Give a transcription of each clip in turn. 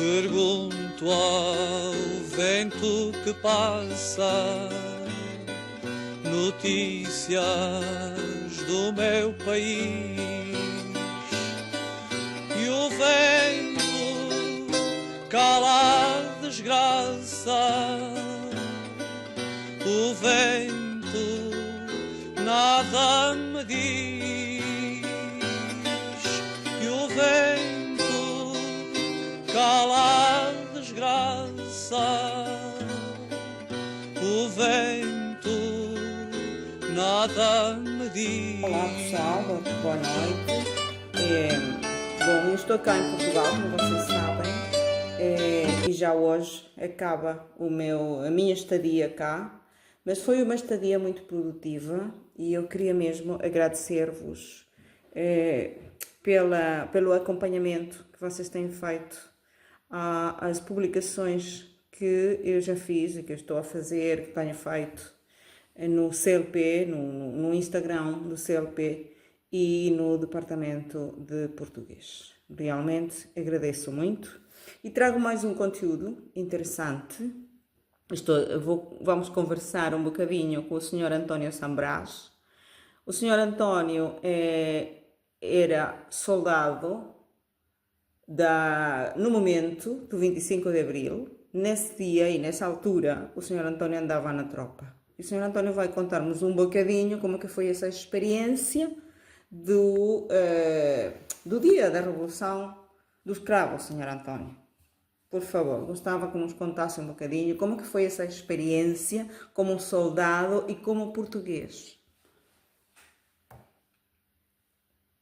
Pergunto ao vento que passa notícias do meu país, e o vento cala a desgraça, o vento nada me diz, e o vento cala a desgraça, o vento nada me diz. Olá pessoal, boa noite. Bom, eu estou cá em Portugal, como vocês sabem, e já hoje acaba a minha estadia cá, mas foi uma estadia muito produtiva e eu queria mesmo agradecer-vos pelo acompanhamento que vocês têm feito às publicações que eu já fiz e que eu estou a fazer, que tenho feito no CLP, no Instagram do CLP e no Departamento de Português. Realmente agradeço muito e trago mais um conteúdo interessante. Vamos conversar um bocadinho com o Sr. António Sambrás. O Sr. António era soldado no momento do 25 de Abril. Nesse dia e nessa altura, o Sr. António andava na tropa. E o Sr. António vai contar-nos um bocadinho como que foi essa experiência do dia da Revolução dos Cravos, Sr. António. Por favor, gostava que nos contasse um bocadinho como que foi essa experiência como soldado e como português.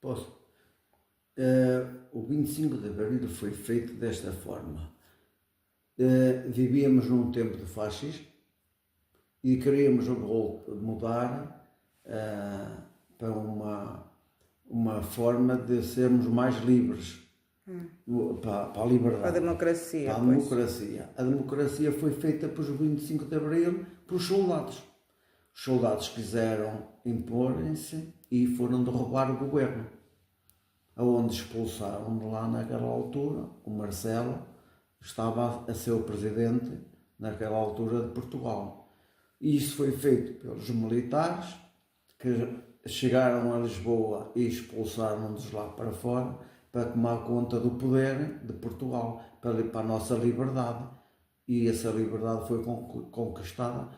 Posso? O 25 de Abril foi feito desta forma. Vivíamos num tempo de fascismo e queríamos mudar para uma forma de sermos mais livres, para a liberdade. Para a democracia. Para a democracia. A democracia foi feita por 25 de Abril pelos soldados. Os soldados quiseram imporem-se e foram derrubar o governo, onde expulsaram de lá naquela altura o Marcelo, estava a ser o presidente naquela altura de Portugal. E isso foi feito pelos militares que chegaram a Lisboa e expulsaram-nos lá para fora para tomar conta do poder de Portugal, para a nossa liberdade. E essa liberdade foi conquistada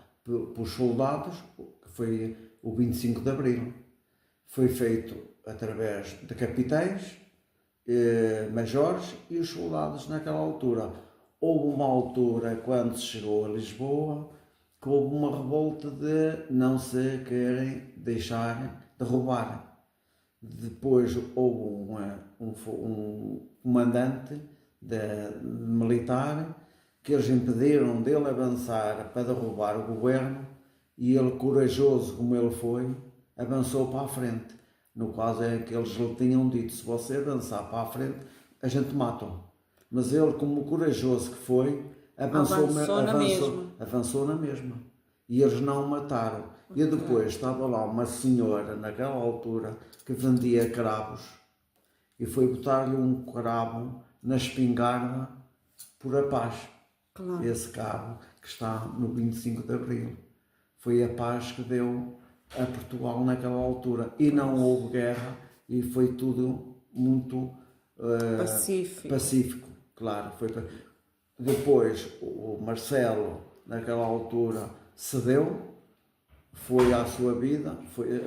por soldados, que foi o 25 de Abril. Foi feito através de capitães, majores e os soldados naquela altura. Houve uma altura, quando se chegou a Lisboa, que houve uma revolta de não se querem deixar derrubar. Depois houve um comandante militar que eles impediram dele avançar para derrubar o governo e ele, corajoso como ele foi, avançou para a frente. No caso é que eles lhe tinham dito: se você avançar para a frente, a gente mata-o. Mas ele, como corajoso que foi, avançou na mesma. E eles não o mataram. Okay. E depois estava lá uma senhora, naquela altura, que vendia cravos e foi botar-lhe um cravo na espingarda por a paz. Claro. Esse cravo que está no 25 de Abril. Foi a paz que deu a Portugal naquela altura. E não houve guerra e foi tudo muito pacífico. Claro. Depois o Marcelo, naquela altura, cedeu, foi à sua vida,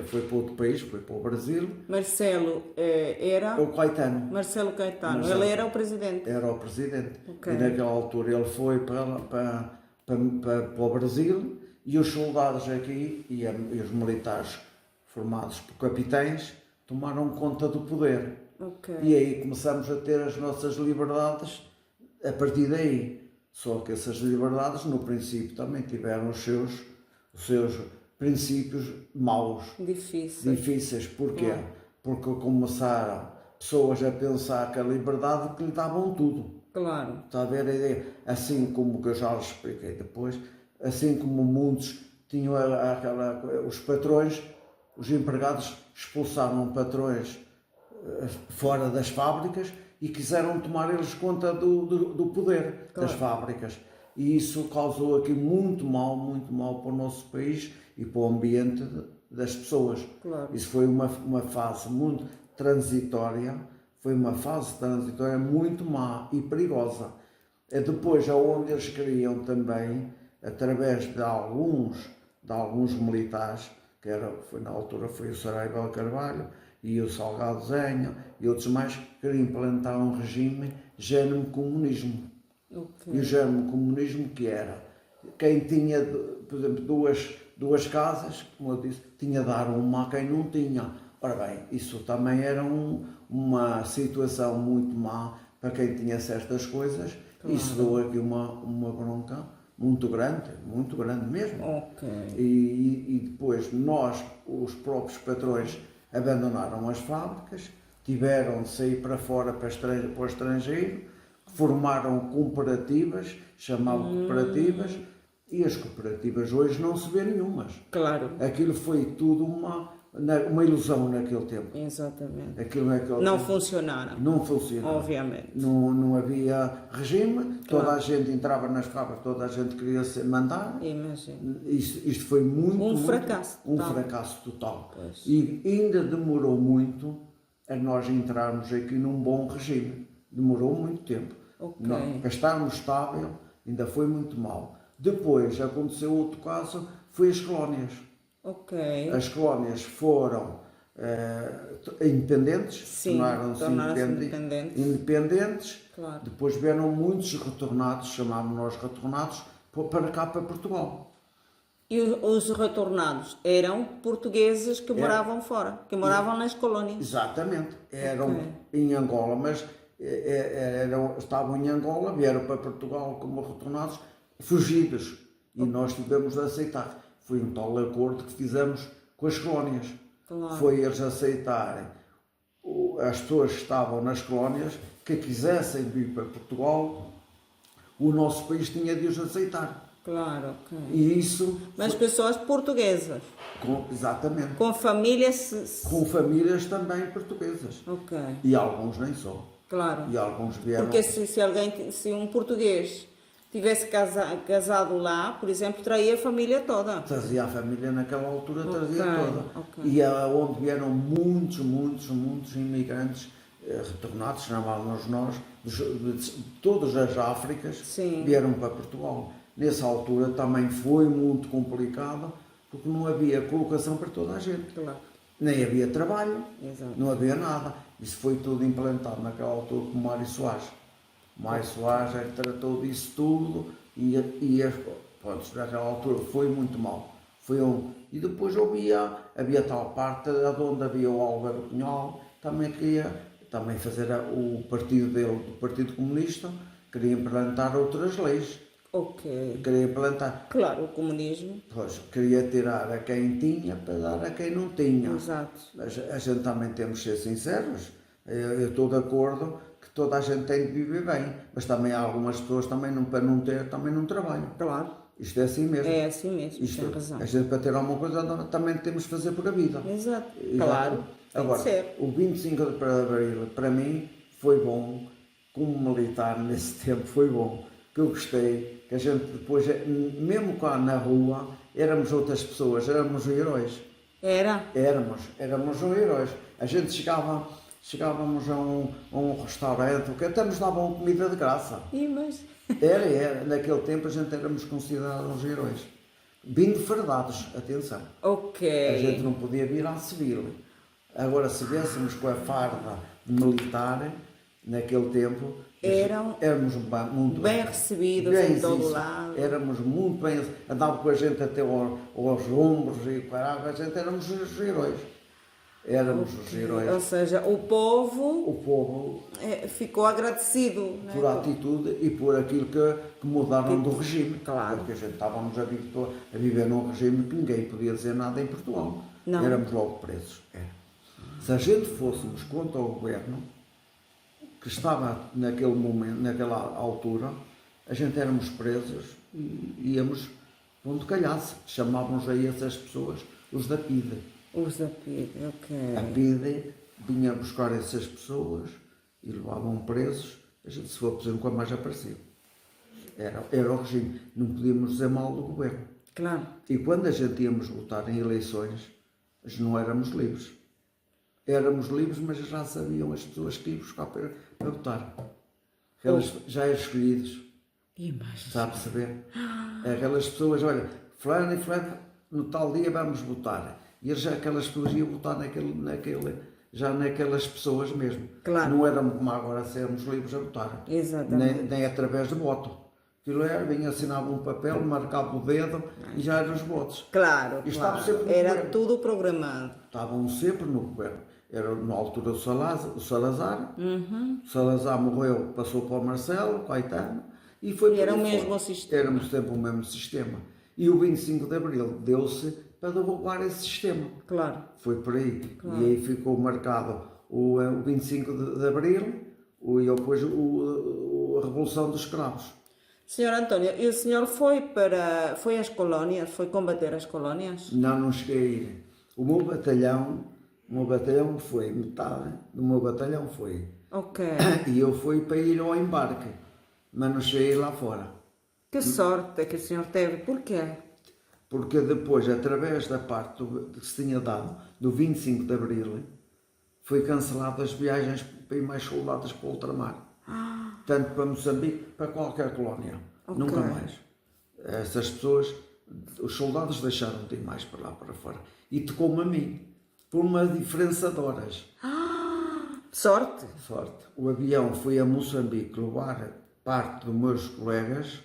foi para outro país, foi para o Brasil. Marcelo era? O Caetano. Marcelo Caetano. Ele era o presidente? Era o presidente. Okay. E naquela altura ele foi para o Brasil e os soldados aqui e os militares formados por capitães tomaram conta do poder. Okay. E aí começamos a ter as nossas liberdades a partir daí. Só que essas liberdades, no princípio, também tiveram os seus princípios maus. Difíceis. Porquê? Porque começaram pessoas a pensar que a liberdade que lhe davam tudo. Claro. Está a ver a ideia? Assim como que eu já lhes expliquei depois, assim como muitos tinham os patrões, os empregados expulsaram patrões fora das fábricas e quiseram tomar eles conta do poder das fábricas. E isso causou aqui muito mal para o nosso país e para o ambiente das pessoas. Claro. Isso foi uma fase muito transitória, muito má e perigosa. Depois, aonde eles queriam também, através de alguns militares, na altura foi o Saraiva Carvalho e o Salgado Zenha e outros mais, queriam implantar um regime germe-comunismo. E o germe-comunismo que era, quem tinha, por exemplo, duas casas, como eu disse, tinha de dar uma a quem não tinha. Ora bem, isso também era uma situação muito má para quem tinha certas coisas. Claro. Isso deu aqui uma bronca muito grande mesmo. E depois nós, os próprios patrões, abandonaram as fábricas, tiveram de sair para fora, para o estrangeiro, formaram cooperativas, chamavam cooperativas, e as cooperativas hoje não se vê nenhumas. Claro. Aquilo foi tudo uma ilusão naquele tempo. Exatamente. Não funcionaram. Não funcionaram. Obviamente. Não havia regime, toda a gente entrava nas fábricas, toda a gente queria ser mandar. Imagino. Isto foi muito fracasso. Um fracasso total. Pois. E ainda demorou muito a nós entrarmos aqui num bom regime. Demorou muito tempo. Para estarmos estável, ainda foi muito mal. Depois aconteceu outro caso, foi as colónias. As colónias foram independentes, tornaram-se independentes. Claro. Depois vieram muitos retornados, chamámos nós retornados, para cá, para Portugal. E os retornados eram portugueses que moravam fora, que moravam nas colónias. Exatamente. Eram em Angola, mas estavam em Angola, vieram para Portugal como retornados, fugidos. E nós tivemos de aceitar. Foi um tal acordo que fizemos com as colónias. Claro. Foi eles aceitarem as pessoas que estavam nas colónias, que quisessem vir para Portugal, o nosso país tinha de os aceitar. Claro. E isso... Mas pessoas portuguesas. Exatamente. Com famílias... Com famílias também portuguesas. E alguns nem só. Claro. E alguns vieram... Porque se um português tivesse casado lá, por exemplo, traía a família toda. Trazia a família naquela altura, trazia toda. E onde vieram muitos imigrantes retornados, chamávamos nós, de todas as Áfricas, vieram para Portugal. Nessa altura também foi muito complicado, porque não havia colocação para toda a gente. Claro. Nem havia trabalho, Exato. Não havia nada. Isso foi tudo implantado naquela altura com Mário Soares. Mário Soares é que tratou disso tudo e naquela altura foi muito mal. E depois havia tal parte onde havia o Álvaro Cunhal, também queria fazer o partido dele, do Partido Comunista, queria implantar outras leis. Queria implantar. Claro, o comunismo. Pois, queria tirar a quem tinha para dar a quem não tinha. Exato. Mas a gente também temos de ser sinceros. Eu estou de acordo que toda a gente tem de viver bem, mas também há algumas pessoas também para não ter, também não trabalham. Claro. Isto é assim mesmo. É assim mesmo, tem razão. A gente para ter alguma coisa também temos de fazer por a vida. Exato. Claro. Agora, o 25 de Abril para mim foi bom, como militar nesse tempo foi bom, que eu gostei, que a gente depois, mesmo cá na rua, éramos outras pessoas, éramos heróis. Éramos heróis. A gente chegávamos a um restaurante, que até nos davam comida de graça. Era. Naquele tempo a gente éramos considerados heróis. Vindo fardados, atenção. A gente não podia vir à civil. Agora, se viéssemos com a farda militar, naquele tempo, éramos muito bem recebidos em todo lado. Éramos muito bem, andavam com a gente até aos ombros e parava, a gente éramos os heróis. Éramos os heróis. Ou seja, o povo ficou agradecido por a atitude e por aquilo que mudaram do regime. Claro. Porque a gente estávamos a viver num regime que ninguém podia dizer nada em Portugal. Não. Éramos logo presos. Se a gente fôssemos contra o governo, que estava naquele momento, naquela altura, a gente éramos presos e íamos onde calhasse. Chamávamos a essas pessoas os da PIDE. Os da PIDE, A PIDE vinha buscar essas pessoas e levavam presos, a gente se for preso nunca mais apareceu. Era o regime, não podíamos dizer mal do governo. Claro. E quando a gente íamos votar em eleições, nós não éramos livres. Éramos livres, mas já sabiam as pessoas que iam buscar para votar. Aqueles já escolhidos. Está a perceber? Aquelas pessoas, olha, fulano e fulano, no tal dia vamos votar. E eles, aquelas pessoas iam votar já naquelas pessoas mesmo. Claro. Não éramos como agora sermos livres a votar. Exatamente. Nem através de voto. Aquilo era, vinha, assinava um papel, marcava o dedo e já eram os votos. Claro, E estava claro. sempre no Era governo. tudo programado. Estavam sempre no governo. Era na altura o Salazar. O Salazar morreu, passou para o Marcelo Caetano e foi E era por o aí mesmo fora. sistema. Éramos sempre o mesmo sistema. E o 25 de Abril deu-se para derrubar esse sistema. Claro. Foi por aí. E aí ficou marcado o 25 de Abril e depois a Revolução dos Escravos. Senhor António, e o senhor foi às colónias, foi combater as colónias? Não cheguei a ir. O meu batalhão foi, metade do meu batalhão foi. Ok. E eu fui para ir ao embarque, mas não cheguei lá fora. Que sorte é que o senhor teve. Porquê? Porque depois, através da parte que se tinha dado do 25 de Abril, foi cancelado as viagens para ir mais soldados para o ultramar. Tanto para Moçambique, para qualquer colónia. Ok. Nunca mais. Essas pessoas, os soldados deixaram de ir mais para lá para fora. E tocou-me a mim, por uma diferença de horas. Sorte. Sorte. O avião foi a Moçambique levar parte dos meus colegas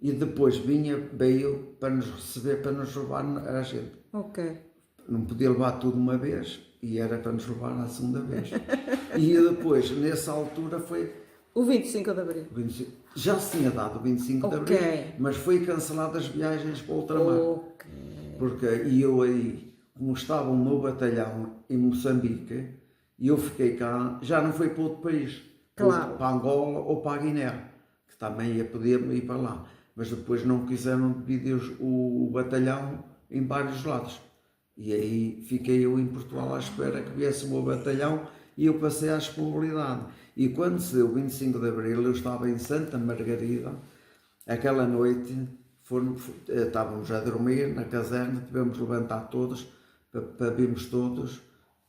e depois veio para nos receber, para nos levar a gente. Ok. Não podia levar tudo uma vez e era para nos levar na segunda vez. E depois, nessa altura, foi... O 25 de Abril. Já se tinha dado o 25 de Abril, mas foi cancelado as viagens para o ultramar. Ok. Porque eu aí, como estava o meu batalhão em Moçambique, e eu fiquei cá, já não foi para outro país. Claro. Para Angola ou para a Guiné, que também podia ir para lá. Mas depois não quiseram dividir o batalhão em vários lados. E aí fiquei eu em Portugal à espera que viesse o meu batalhão e eu passei à disponibilidade. E quando se deu o 25 de Abril, eu estava em Santa Margarida, aquela noite, estávamos a dormir na caserna, tivemos de levantar todos, para virmos todos,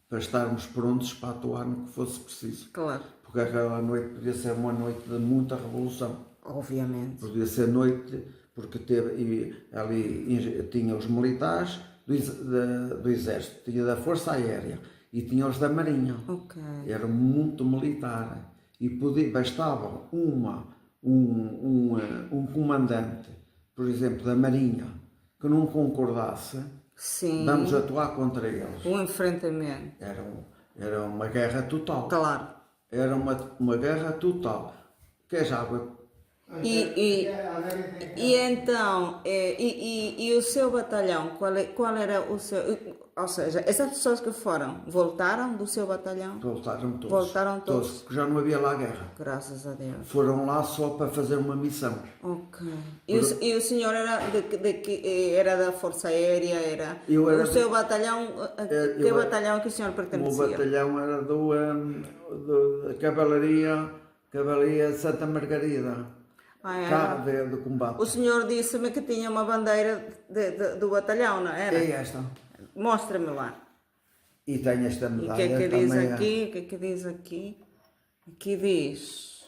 para estarmos prontos para atuar no que fosse preciso. Claro. Porque aquela noite podia ser uma noite de muita revolução. Obviamente. Podia ser noite, porque ali tinha os militares do Exército, tinha da Força Aérea e tinha os da Marinha. Ok. Era muito militar e bastava um comandante, por exemplo, da Marinha, que não concordasse, Sim. vamos atuar contra eles. Um enfrentamento. Era uma guerra total. Claro. Era uma guerra total. Queres água? E então, e o seu batalhão, qual era o seu... Ou seja, essas pessoas que foram, voltaram do seu batalhão? Voltaram todos. Voltaram todos. Porque já não havia lá guerra. Graças a Deus. Foram lá só para fazer uma missão. Ok. E o senhor era era da Força Aérea? Eu era o seu batalhão, que batalhão que o senhor O pertencia? meu batalhão era da Cavalaria de Santa Margarida. Cá de combate. O senhor disse-me que tinha uma bandeira do batalhão, não era? É esta. Mostra-me lá. E tenho esta E o medalha que é que diz também. aqui? O que é que diz aqui? Aqui diz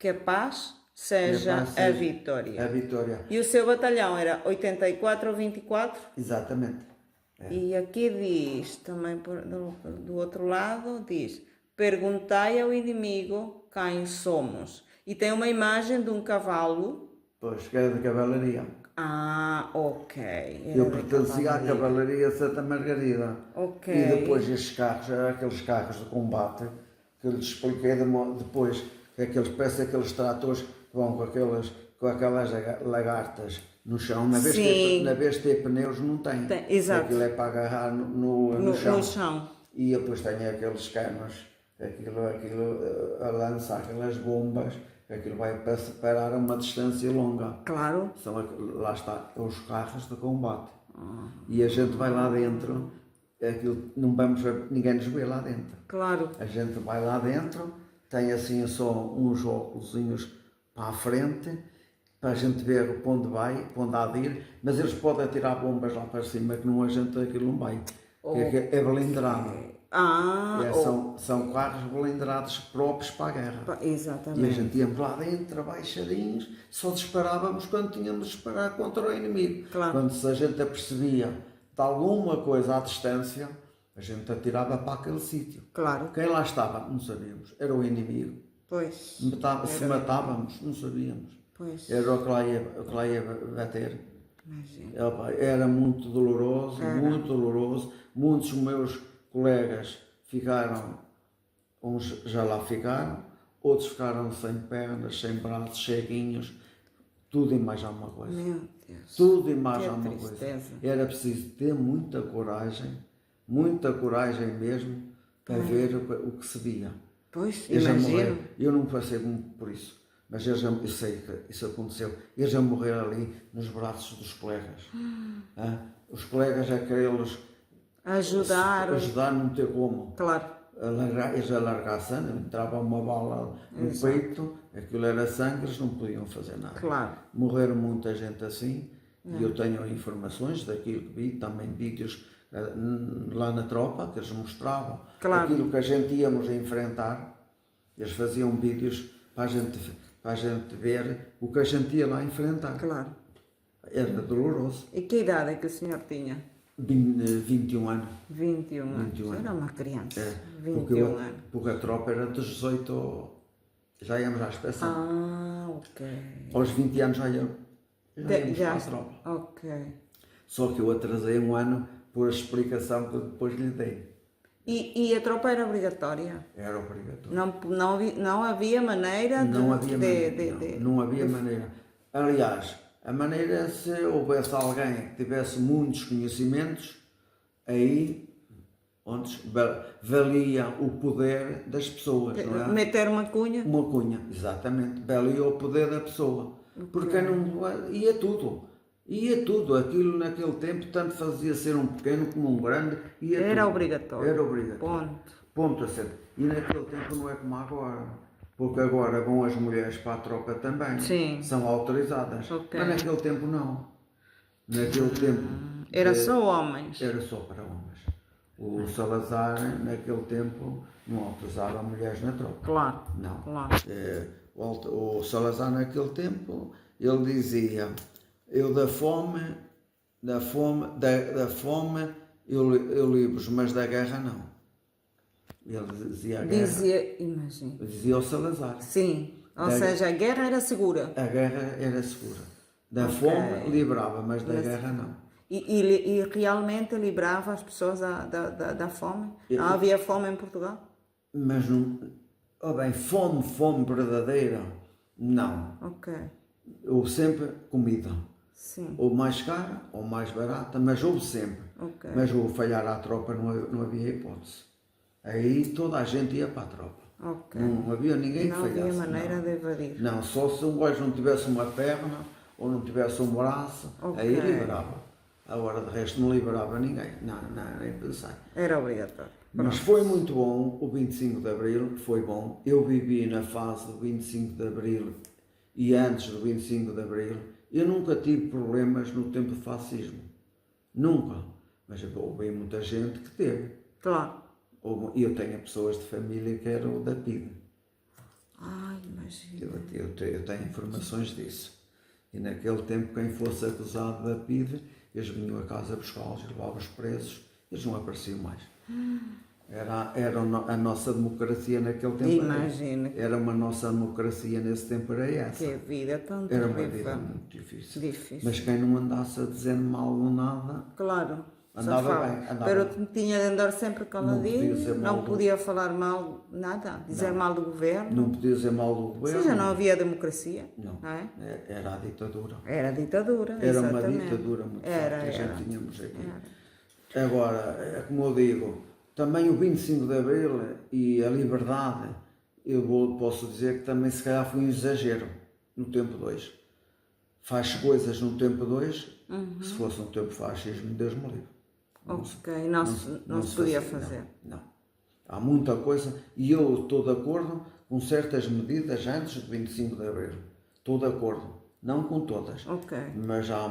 que a paz seja a vitória. A vitória. E o seu batalhão era 84 ou 24? Exatamente. E aqui diz, também do outro lado, diz: perguntai ao inimigo quem somos. E tem uma imagem de um cavalo. Pois, que era de cavalaria. Ah, ok. Era Eu de pertencia à cavalaria. Cavalaria de Santa Margarida. Ok. E depois estes carros, aqueles carros de combate, que eu lhes expliquei depois, parece aqueles tratores que vão com aquelas lagartas no chão. Na vez, de ter pneus não tem. Exato. Aquilo é para agarrar no chão. No chão. E depois tem aqueles canos, aquilo a lançar aquelas bombas, aquilo vai para separar a uma distância longa. Claro. Lá está, os carros de combate. E a gente vai lá dentro, aquilo, não vamos, ninguém nos vê lá dentro. Claro. A gente vai lá dentro, tem assim só uns óculosinhos para a frente, para a gente ver para onde vai, para onde há de ir, mas eles podem tirar bombas lá para cima, que não a gente aquilo não vai. É blindrado. São carros blindrados próprios para a guerra. Exatamente. E a gente íamos lá dentro, abaixadinhos, só disparávamos quando tínhamos de disparar contra o inimigo. Claro. Quando se a gente apercebia de alguma coisa à distância, a gente atirava para aquele sítio. Claro. Quem lá estava, não sabíamos. Era o inimigo. Pois. Se matávamos, não sabíamos. Pois. Era o que lá ia bater. Imagina. Era muito doloroso, muito doloroso. Muitos meus colegas ficaram, uns já lá ficaram, outros ficaram sem pernas, sem braços, ceguinhos, tudo e mais alguma coisa. Meu Deus. Tudo e mais Que alguma tristeza. coisa. Era preciso ter muita coragem mesmo, para ver o que se via. Pois, Eles já imagino. morreram. Eu não passei muito por isso, mas eu sei que isso aconteceu. Eles já morreram ali nos braços dos colegas. Os colegas, aqueles Ajudar. não ter como. Claro. Eles alargassem, entrava uma bala no peito, aquilo era sangue, eles não podiam fazer nada. Claro. Morreram muita gente assim, e eu tenho informações daquilo que vi, também vídeos lá na tropa, que eles mostravam. Claro. Aquilo que a gente íamos enfrentar, eles faziam vídeos para a gente ver o que a gente ia lá enfrentar. Claro. Era doloroso. E que idade é que o senhor tinha? 21 anos. 21 anos. 21 anos. Era uma criança. É, 21 anos. porque a tropa era dos 18, já íamos à inspeção. Ok. Aos 20 anos já íamos para a tropa. Ok. Só que eu atrasei um ano por a explicação que eu depois lhe dei. E a tropa era obrigatória? Era obrigatório. Não havia maneira de... Não havia maneira. Não havia maneira. Aliás, a maneira, se houvesse alguém que tivesse muitos conhecimentos, aí onde valia o poder das pessoas, não é? Meter uma cunha? Uma cunha, exatamente. Valia o poder da pessoa. Porque não ia tudo. Ia tudo. Aquilo naquele tempo, tanto fazia ser um pequeno como um grande. Era obrigatório. Era obrigatório. Ponto a ser. E naquele tempo não é como agora. Porque agora vão as mulheres para a tropa também. Sim. São autorizadas. Ok. Mas naquele tempo não. Naquele tempo. Era só homens? Era só para homens. O Salazar, naquele tempo, não autorizava mulheres na tropa. Claro. Não. Claro. O Salazar, naquele tempo, ele dizia: eu da fome eu livro-os, mas da guerra não. Ele dizia a guerra. Imagina. Dizia o Salazar. Sim. Ou seja, a guerra era segura. A guerra era segura. Da fome livrava, mas da guerra não. E realmente livrava as pessoas da fome? Não havia fome em Portugal? Mas não. Fome verdadeira, não. Ok. Houve sempre comida. Sim. Ou mais cara, ou mais barata, mas houve sempre. Ok. Mas o falhar à tropa não havia hipótese. Aí toda a gente ia para a tropa. Ok. Não havia ninguém que falhasse. Não havia maneira de evadir. Não, só se um gajo não tivesse uma perna ou não tivesse um braço, aí liberava. Agora de resto não liberava ninguém. Não, nem pensar. Era obrigatório. Mas foi muito bom o 25 de Abril, foi bom. Eu vivi na fase do 25 de Abril e antes do 25 de Abril. Eu nunca tive problemas no tempo do fascismo. Nunca. Mas houve muita gente que teve. Claro. E eu tenho pessoas de família que eram da PIDE. Ai, imagina. Eu tenho informações disso. E naquele tempo, quem fosse acusado da PIDE, eles vinham a casa buscá-los e levavam-os presos. Eles não apareciam mais. Era a nossa democracia naquele tempo. Imagina. Era uma nossa democracia nesse tempo, era essa. Que vida tão Era terrível. uma vida muito difícil. Difícil. Mas quem não andasse a dizer mal ou nada, Claro. andava bem. Mas tinha de andar sempre caladinho, não podia falar mal, nada, dizer mal do governo. Não podia dizer mal do governo. Ou seja, não havia democrasia. Não, é? Era a ditadura. Era a ditadura, Era exatamente. uma ditadura muito forte que a gente tínhamos aqui. Agora, como eu digo, também o 25 de Abril e a liberdade, posso dizer que também se calhar foi um exagero no tempo 2. Faz coisas no tempo 2, se fosse no tempo fascismo, Deus me livre. Ok, não se podia fazer. Não. Há muita coisa e eu estou de acordo com certas medidas antes de 25 de Abril. Estou de acordo. Não com todas. Ok, Mas há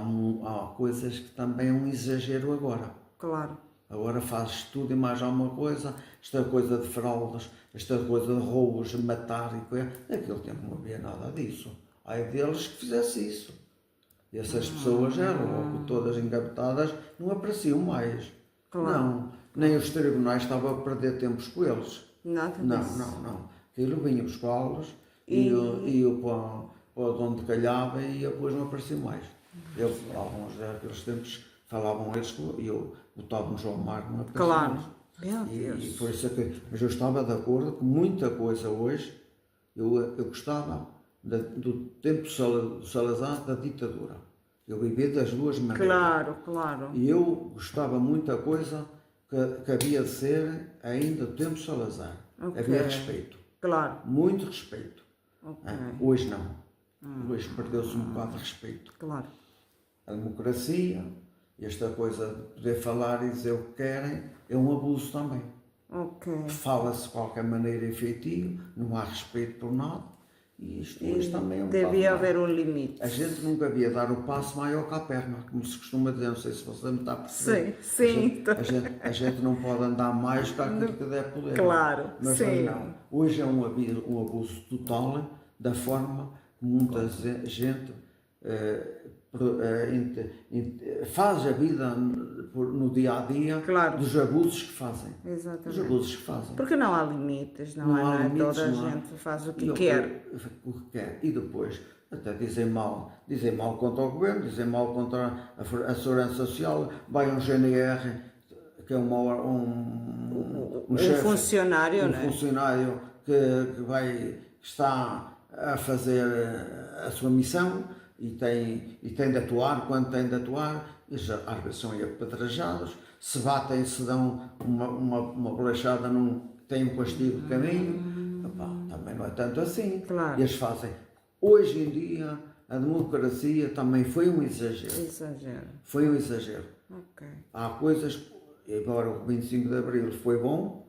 coisas que também é um exagero agora. claro. Agora fazes tudo e mais alguma coisa. Esta coisa de fraudes, esta coisa de roubos, de matar e coisa. Naquele tempo não havia nada disso. Há deles que fizesse isso. E essas pessoas eram logo todas engavetadas, não apareciam mais. Claro. Não, nem os tribunais estavam a perder tempos com eles. Nada Não, disso. não. Aquilo vinha buscá-los e eu para onde calhava e depois não apareciam mais. Eles, alguns daqueles tempos, falavam eles e eu botava-nos ao mar, não apareciam Claro. mais. Meu Deus. E por isso é que, mas eu estava de acordo com muita coisa hoje. Eu gostava do tempo do Salazar, da ditadura. Eu vivi das duas maneiras. Claro, claro. E eu gostava muita coisa que havia de ser ainda do tempo Salazar. Ok. Havia respeito. Claro. Muito respeito. Ok. Hoje não. Hoje perdeu-se um bocado de respeito. Claro. A democracia, esta coisa de poder falar e dizer o que querem, é um abuso também. Ok. Fala-se de qualquer maneira efetivo, não há respeito por nada. E isto hoje também é um bocado Devia mais. haver um limite. A gente nunca havia dar o passo maior que a perna, como se costuma dizer, não sei se você me está a perceber. Sim. A gente não pode andar mais que aquilo que der poder. Claro, Mas sim. hoje não. Hoje é um abuso total da forma que muita gente faz a vida no dia a dia, Claro. dos abusos que fazem. Exatamente. Dos abusos que fazem. Porque não há limites, não, Não é? há Não é? limites, Toda a não há. gente faz o que E quer. o que quer. E depois, até dizem mal contra o governo, dizem mal contra a segurança social, vai um GNR, que é um chefe, funcionário, não é? funcionário que está a fazer a sua missão e tem de atuar quando tem de atuar, e já, às vezes são apedrejados, se batem, se dão uma bolachada, tem um castigo de caminho. Epá, também não é tanto assim. Claro. E eles fazem. Hoje em dia, a democracia também foi um exagero. Exagero. Foi um exagero. Ok. Há coisas, embora o 25 de Abril foi bom,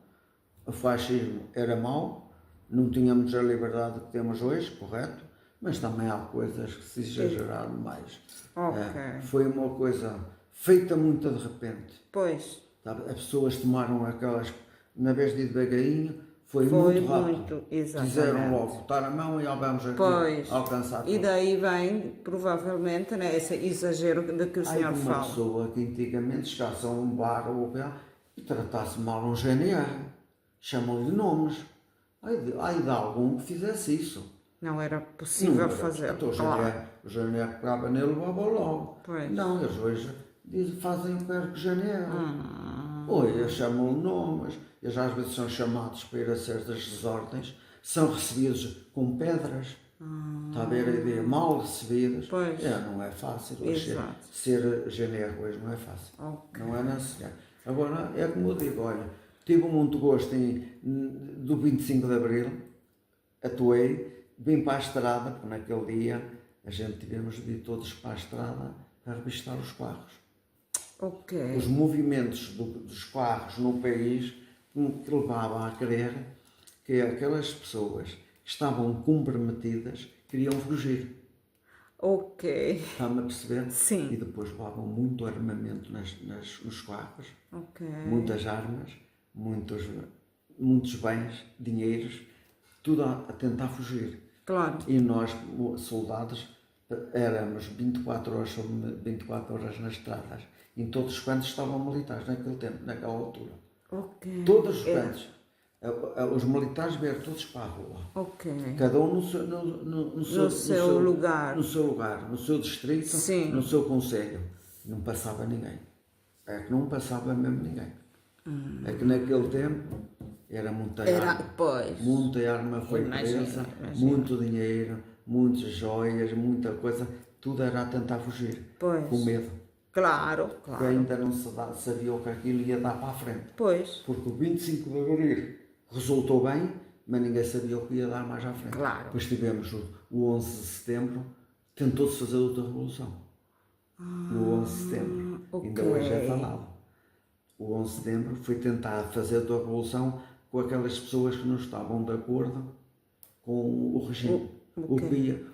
o fascismo era mau, não tínhamos a liberdade que temos hoje, correto? Mas também há coisas que se exageraram mais. Ok. Foi uma coisa feita muito de repente. Pois. Sabe? As pessoas tomaram aquelas, na vez de ir devagarinho, foi muito rápido. Exatamente. Quiseram logo botar a mão e vamos aqui Pois. alcançar tudo. E daí vem, provavelmente, né, esse exagero de que o senhor Uma fala. pessoa que antigamente chegasse a um bar ou e tratasse mal um GNR, chamam-lhe nomes. Ai de algum que fizesse isso. Não era possível fazer. Então, Claro. o GNR pegava nele e levava logo. Pois. Não, eles hoje fazem o que quer que o GNR. Oi, eles chamam nomes, eles às vezes são chamados para ir a certas desordens, são recebidos com pedras. Está a ver a ideia? Mal recebidas. Pois. Não é fácil. Hoje Exato. ser GNR hoje não é fácil. Ok. Não é necessário. Agora, é como eu digo, olha, tive muito gosto do 25 de Abril, atuei, vim para a estrada, porque naquele dia a gente tivemos de ir todos para a estrada a revistar os carros. Ok. Os movimentos dos carros no país que levava a crer que aquelas pessoas que estavam comprometidas queriam fugir. Ok. Está-me a perceber? Sim. E depois levavam muito armamento nos carros, Ok. muitas armas, muitos bens, dinheiros, tudo a tentar fugir. Claro. E nós, soldados, éramos 24 horas sobre 24 horas nas estradas. Em todos os cantos estavam militares naquele tempo, naquela altura. Ok. Todos os cantos. Os militares vieram todos para a rua. Ok. Cada um no seu lugar. No seu lugar, no seu distrito, Sim. no seu concelho. Não passava ninguém. É que não passava mesmo ninguém. É que naquele tempo era muita arma. Pois. Muita arma foi Imagino. presa, muito dinheiro, muitas joias, muita coisa. Tudo era a tentar fugir. Pois. Com medo. Claro, Porque claro. ainda não se sabia o que aquilo ia dar para a frente. Pois. Porque o 25 de Abril resultou bem, mas ninguém sabia o que ia dar mais à frente. Claro. Depois tivemos o 11 de setembro, tentou-se fazer outra revolução. No 11 de setembro. Ok. Ainda hoje é falado. o 11 de setembro, foi tentar fazer a revolução com aquelas pessoas que não estavam de acordo com o regime.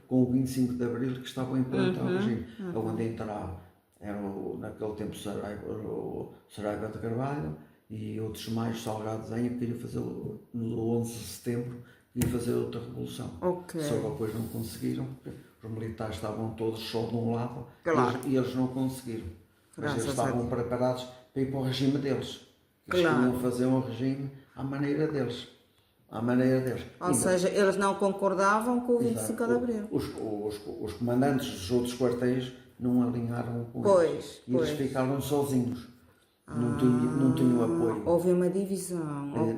Com o 25 de Abril, que estavam a implantar o regime. Onde entrava, era naquele tempo o Saraiva de Carvalho e outros mais, Salgado Zenha, que queriam fazer no 11 de setembro, ia fazer outra revolução. Só que depois não conseguiram, porque os militares estavam todos só de um lado e eles não conseguiram. Mas eles estavam preparados para ir para o regime deles. Eles queriam fazer um regime à maneira deles. Ou seja, eles não concordavam com o 25 de Abril. Os comandantes dos outros quartéis não alinharam com eles. E eles ficaram sozinhos. Não tinham apoio. Houve uma divisão, Não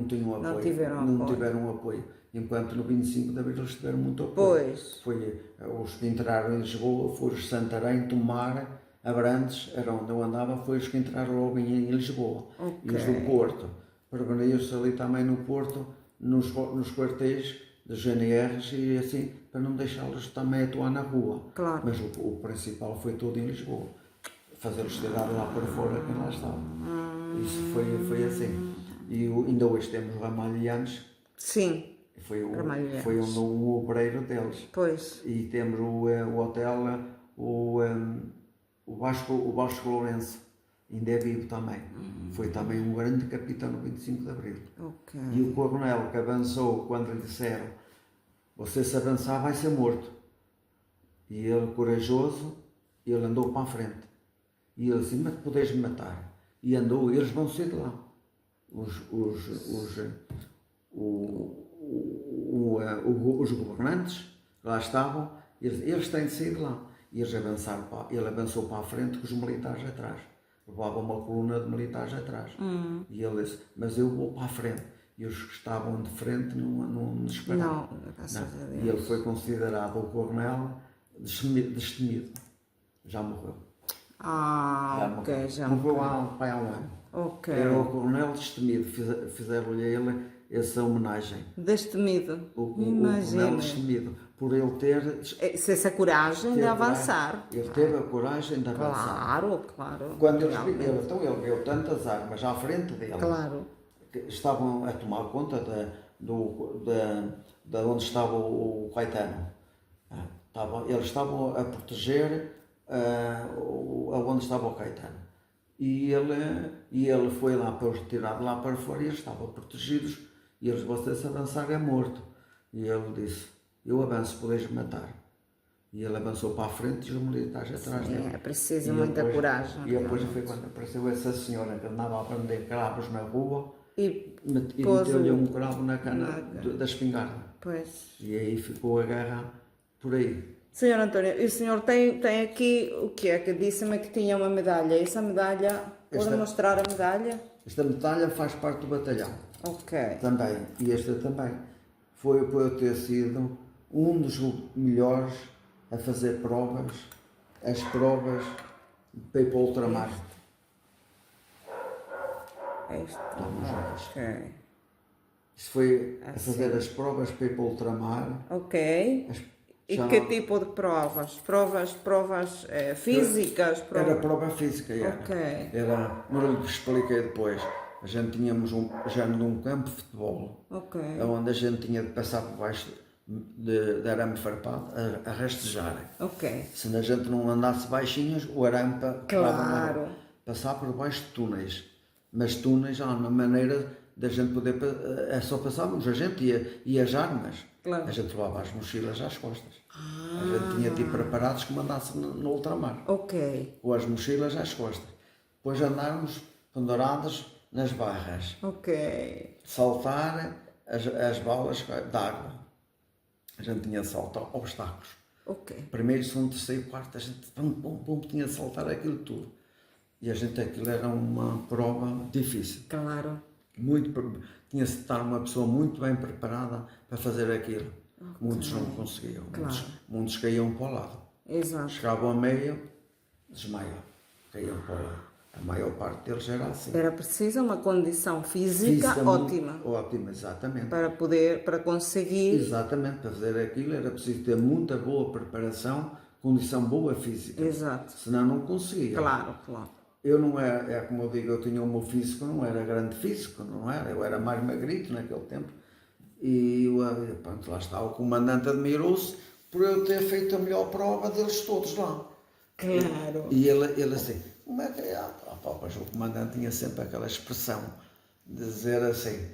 tinham apoio. Não tiveram apoio. Enquanto no 25 de Abril eles tiveram muito apoio. Foi os que entraram em Lisboa, foram os de Santarém, Tomar, Abrantes, era onde eu andava, foi os que entraram logo em Lisboa. E os do Porto. Prevenir-se ali também no Porto, nos quartéis dos GNRs e assim, para não deixá-los também atuar na rua. Mas o principal foi todo em Lisboa. Fazer-los tirar lá para fora quem lá estava. Isso foi assim. E ainda hoje temos ramalhianos. Sim. Foi um obreiro deles. E temos o hotel, o Vasco Lourenço. Ainda é vivo também. Foi também um grande capitão no 25 de Abril. E o coronel que avançou, quando lhe disseram, você se avançar vai ser morto. E ele, corajoso, ele andou para a frente. E ele disse, mas podes me matar. E andou, eles vão sair de lá. Os governantes lá estavam, eles têm de sair de lá. E ele avançou para a frente com os militares atrás. Levava uma coluna de militares atrás. E ele disse, mas eu vou para a frente. E os que estavam de frente não esperavam. E ele foi considerado o coronel destemido. Já morreu. Já morreu há um ano. Era o coronel destemido. Fizeram-lhe a ele essa homenagem. Destemido. O coronel destemido. Por ele ter essa coragem de avançar. Ele teve a coragem de avançar. Claro. Quando ele viu tantas armas à frente dele, que estavam a tomar conta de onde estava o Caetano. Eles estavam a proteger onde estava o Caetano. E ele foi lá para os retirar de lá para fora e eles estavam protegidos. E eles, você se avançar é morto. E ele disse, eu avanço, podes matar. E ele avançou para a frente e os militares atrás dele. É preciso muita coragem. E depois foi quando apareceu essa senhora que andava a prender cravos na rua e meteu-lhe um cravo na cana da espingarda. E aí ficou a guerra por aí. Senhor António, o senhor tem aqui o que é? Que disse-me que tinha uma medalha. Essa medalha, pode mostrar a medalha? Esta medalha faz parte do batalhão. Também. E esta também. Foi por eu ter sido um dos melhores a fazer provas, as provas para ir para o ultramar. Isto foi a fazer as provas para ir para o ultramar. E que tipo de provas? Provas físicas? Era prova física, era. Mas eu lhe expliquei depois. A gente tínhamos já num campo de futebol, onde a gente tinha de passar por baixo de arame farpado a rastejar. Se a gente não andasse baixinhos, o arame passar por baixo de túneis. Mas túneis há uma maneira da gente poder. É só passarmos, a gente e as armas. A gente levava as mochilas às costas. A gente tinha de ir preparados que mandasse no ultramar. Ou as mochilas às costas. Depois andarmos pendurados nas barras. Saltar as balas de água. A gente tinha de saltar obstáculos. Primeiro, segundo, terceiro, quarto, a gente tinha de saltar aquilo tudo. E aquilo era uma prova difícil. Tinha-se de estar uma pessoa muito bem preparada para fazer aquilo. Muitos não conseguiam. Muitos caíam para o lado. Chegavam a meio, desmaiavam. Caíam para o lado. A maior parte deles era assim. Era preciso uma condição física ótima. Ótima, exatamente. Para conseguir. Exatamente, para fazer aquilo era preciso ter muita boa preparação, condição boa física. Senão não conseguia. eu não era, é como eu digo, eu tinha o meu físico, não era grande físico, não era, eu era mais magrito naquele tempo. E pronto, lá está, o comandante admirou-se por eu ter feito a melhor prova deles todos lá. Claro. E ele assim, como é que é? Pois o comandante tinha sempre aquela expressão de dizer assim,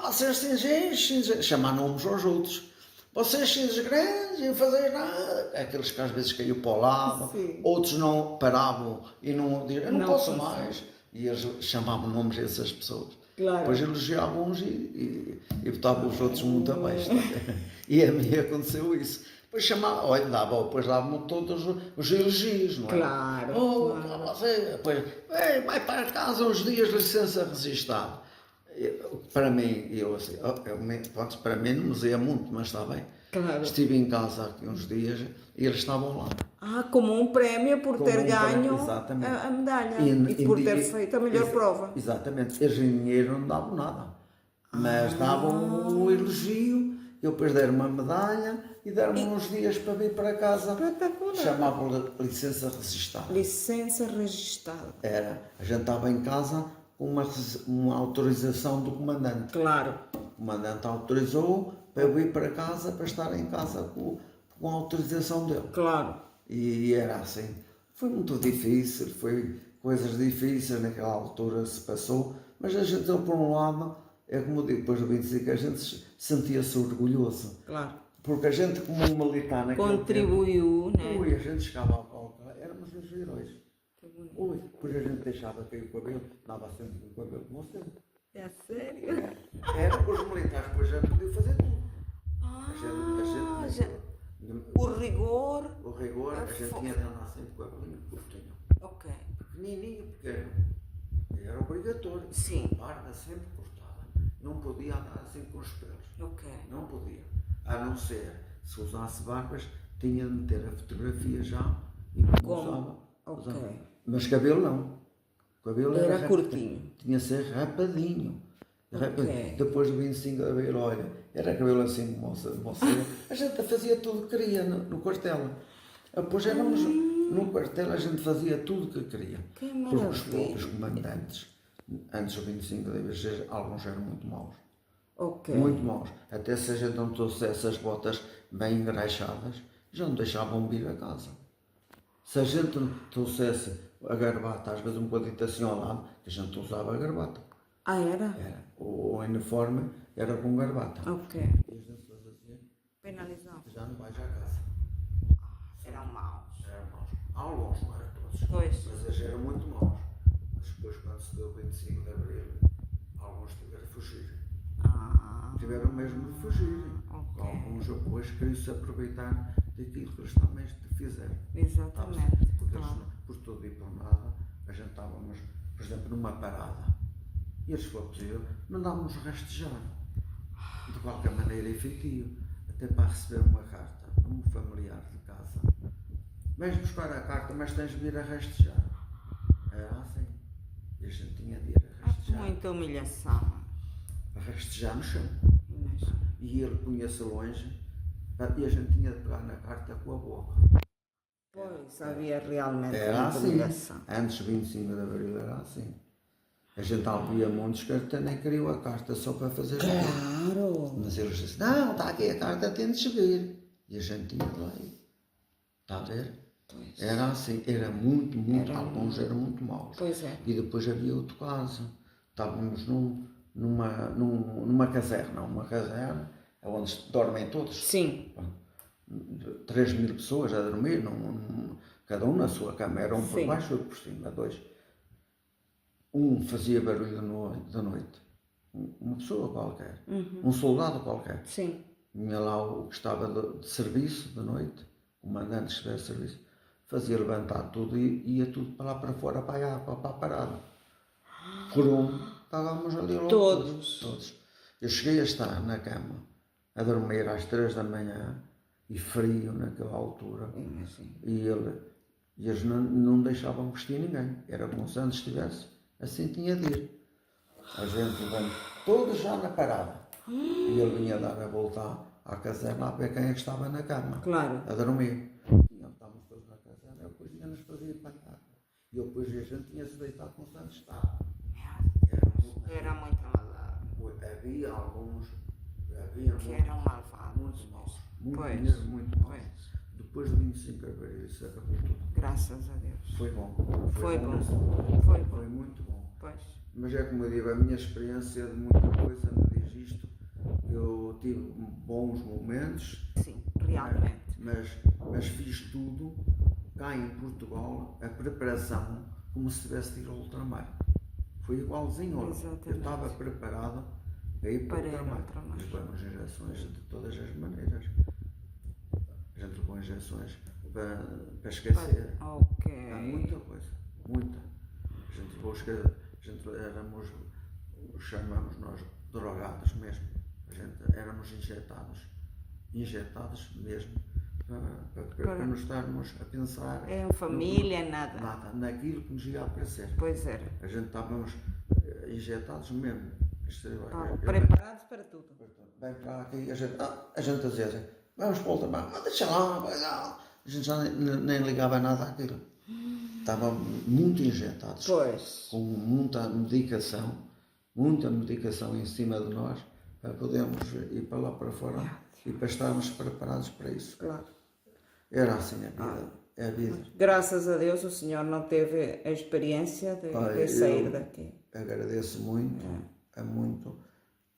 vocês têm chamar nomes aos outros. Vocês cinzas grandes e fazer nada. Aqueles que às vezes caíam para o lado, Sim. outros não paravam e não diziam, eu não posso consigo. mais. E eles chamavam nomes a essas pessoas. Claro. Depois elogiavam uns e botavam os outros muito abaixo. E a mim aconteceu isso. Depois chamava, olha, depois davam todos os elogios, não é? Claro, Claro. Você, depois, vai para casa uns dias de licença registada. Para mim, pronto, para mim não me dizia muito, mas está bem. Claro. Estive em casa aqui uns dias e eles estavam lá. Como um prémio por ter ganho exatamente. a medalha e por ter feito a melhor prova. Exatamente. Eles em dinheiro não davam nada, mas davam um elogio, eu depois deram uma medalha e deram-me uns dias para vir para casa. Espetacular. Chamavam licença registada. Licença registada. Era, a gente estava em casa com uma autorização do comandante. Claro. O comandante autorizou para eu ir para casa, para estar em casa com a autorização dele. Claro. E era assim. Foi muito difícil, foi coisas difíceis naquela altura se passou, mas a gente, por um lado, é como eu digo, depois do 25, a gente sentia-se orgulhoso. Claro. Porque a gente, como um militar naquele Contribuiu, tempo, né? ui, a gente chegava ao palco, éramos uns heróis. Ui, depois a gente deixava cair o cabelo, dava sempre o cabelo como sempre. É sério? Era os militares, depois já podiam fazer tudo. O rigor. O rigor, a gente tinha de andar sempre com o cabelinho curtinho. Ok. Pequenininho, pequeno. Era obrigatório. Sim. Barba sempre cortada. Não podia andar assim com os pelos. Ok. Não podia. A não ser, se usasse barbas, tinha de meter a fotografia já e como usava. Ok. Mas cabelo não. O cabelo Era curtinho. Tinha de ser rapadinho. Ok. Depois do 25 de Abril, olha, era cabelo assim como você. A gente fazia tudo que queria no quartel. Depois éramos no quartel, a gente fazia tudo o que queria. Que Porque os maravilha. próprios comandantes, antes do 25 de Abril, alguns eram muito maus. Ok. Muito maus. Até se a gente não trouxesse as botas bem engraxadas, já não deixavam vir a casa. Se a gente trouxesse a gravata, às vezes um bocadinho assim ao lado, a gente usava a gravata. Era? Era. O uniforme era com gravata. Ok. E a gente fazia, Penalizado. já não vais à casa. Eram maus. Eram maus. Alguns, não eram todos. Pois. Mas eles eram muito maus. Mas depois, quando se deu o 25 de Abril, alguns tiveram de fugir. Tiveram mesmo de fugir. Ok. Alguns depois queriam-se aproveitar daquilo que eles também fizeram. Exatamente. Porque Claro. eles, por tudo e por nada, a gente estávamos, por exemplo, numa parada. E eles, se for possível, mandávamos rastejar. De qualquer maneira, efetivo. Até para receber uma carta, um familiar de casa. Vais buscar a carta, mas tens de vir a rastejar. Era assim. E a gente tinha de ir a rastejar. Muita humilhação. A rastejar no chão. Mas... E ele punha-se longe e a gente tinha de pegar na carta com a boca. Pois, havia realmente Era muita assim. humilhação. Antes do 25 de Abril era assim. A gente havia montes que até nem queriam a carta só para fazer Claro. Mas eles disseram, não, está aqui a carta, tem de seguir. E a gente tinha de lá ir. Está a ver? Pois. Era assim, era muito, alguns eram muito maus. Pois é. E depois havia outro caso. Estávamos numa caserna, onde dormem todos. Sim. 3.000 pessoas a dormir, cada um na sua cama, era um por Sim. baixo e outro por cima, dois. Um fazia barulho da noite, uma pessoa qualquer, um soldado qualquer. Sim. Vinha lá o que estava de serviço de noite, o comandante que estivesse de serviço, fazia levantar tudo e ia tudo para lá para fora, para a água, para a parada. Por estávamos ali logo todos. Eu cheguei a estar na cama, a dormir às 3 da manhã, e frio naquela altura. Imagino. E eles não deixavam vestir ninguém. Era como se antes estivesse, assim tinha de ir. A gente vamos todos já na parada. E ele vinha dar a volta à caserna a ver quem é que estava na cama. Claro. A dormir. E estávamos todos na caserna, depois vinha-nos fazer para cá. E eu depois a gente tinha-se deitado com tanto estado. Era muito maldade. Havia alguns, Que eram malvados. muito maus. Muito Pois, mesmo, muito maus. pois. Depois do 25 de Abril, isso acabou tudo. Graças a Deus. Foi bom. Foi bom. nesse momento. Foi bom. Foi muito bom. Pois. Mas é como eu digo, a minha experiência de muita coisa me diz isto. Eu tive bons momentos, Sim, realmente. mas fiz tudo cá em Portugal, a preparação, como se tivesse de ir ao ultramar. Foi igualzinho. Exatamente. Eu estava preparado para ir para o Para ir ao ultramar. ultramar. Levamos injeções de todas as maneiras. A gente levou injeções para esquecer. Ok. Há muita coisa, muita. A gente levou éramos, chamamos nós drogados mesmo. A gente éramos injetados mesmo, para nos estarmos a pensar Em família, nada. nada, naquilo que nos ia aparecer. Pois era. A gente estávamos injetados mesmo. Preparados para tudo. Bem para aqui, a gente dizia assim, vamos para o ultramar, mas deixa lá, vai lá. A gente já nem ligava nada àquilo. Estavam muito injetados, Pois. com muita medicação em cima de nós, para podermos ir para lá para fora e para estarmos preparados para isso. Claro. Era assim a vida. É a vida. Graças a Deus o senhor não teve a experiência de sair daqui. Agradeço muito, é muito.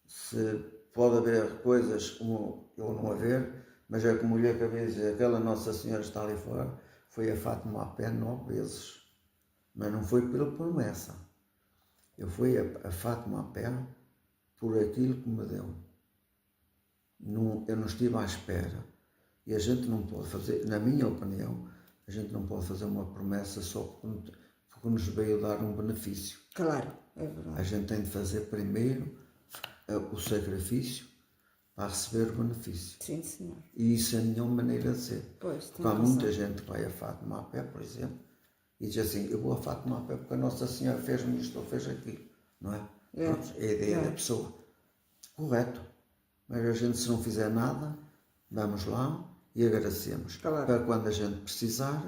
Se pode haver coisas como eu não haver, mas é como lhe acabei de dizer, aquela Nossa Senhora está ali fora, foi a Fátima a pé 9 vezes, mas não foi pela promessa. Eu fui a Fátima a pé por aquilo que me deu. Eu não estive à espera. E a gente não pode fazer, na minha opinião, a gente não pode fazer uma promessa só porque nos veio dar um benefício. Claro, é verdade. A gente tem de fazer primeiro o sacrifício para receber o benefício. Sim, senhor. E isso é a minha maneira de ser. Pois, Porque há muita gente que vai a Fátima a pé, por exemplo, e diz assim, eu vou a Fátima a pé porque a Nossa Senhora fez-me isto ou fez aquilo. Não é? Pronto, é a ideia da pessoa. Correto. Mas a gente, se não fizer nada, vamos lá e agradecemos. Claro. Para quando a gente precisar,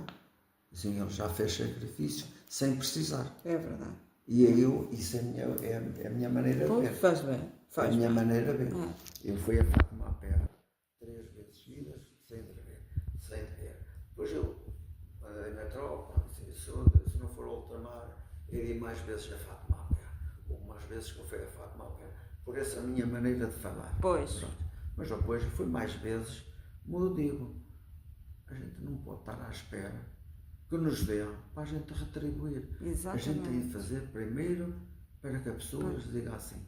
assim, ele já fez sacrifício, sem precisar. É verdade. E isso é a minha maneira de Pois, ver. faz bem. É a Faz minha bem. maneira de ver. Eu fui a Fátima a pé 3 vezes seguidas, sem ver. Depois eu andei na tropa, se não for ao ultramar, irei mais vezes a Fátima a pé. Ou mais vezes que eu fui a Fátima a pé. Por essa minha maneira de falar. Pois. Pronto. Mas depois fui mais vezes, como eu digo, a gente não pode estar à espera que nos dê para a gente retribuir. Exatamente. A gente tem de fazer primeiro para que a pessoa nos diga assim,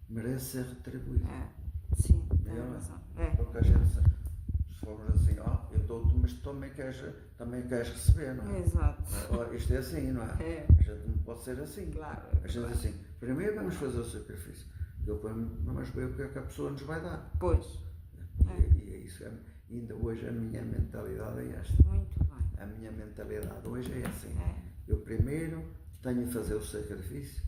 merece ser retribuída. Sim, tem Não é? razão. Porque a gente, se formos assim, eu dou-te, mas tu também queres receber, não é? Exato. Ora, isto é assim, não é? É. A gente não pode ser assim. Claro. A gente diz assim, primeiro vamos fazer o sacrifício, depois vamos ver o que é que a pessoa nos vai dar. Pois. E é isso, ainda hoje a minha mentalidade é esta. Muito bem. A minha mentalidade hoje é assim. Eu primeiro tenho de fazer o sacrifício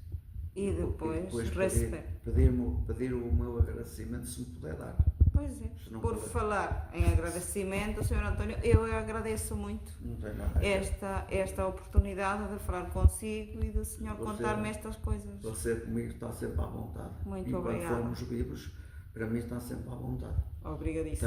E depois receber. pedir o meu agradecimento se me puder dar. Pois é. Se não Por puder. falar em agradecimento, Sr. António, eu agradeço muito Não tem nada a ver. esta oportunidade de falar consigo e do senhor Você- contar-me estas coisas. Você comigo está sempre à vontade. Muito e quando obrigada. formos vivos, para mim está sempre à vontade. Obrigadíssimo.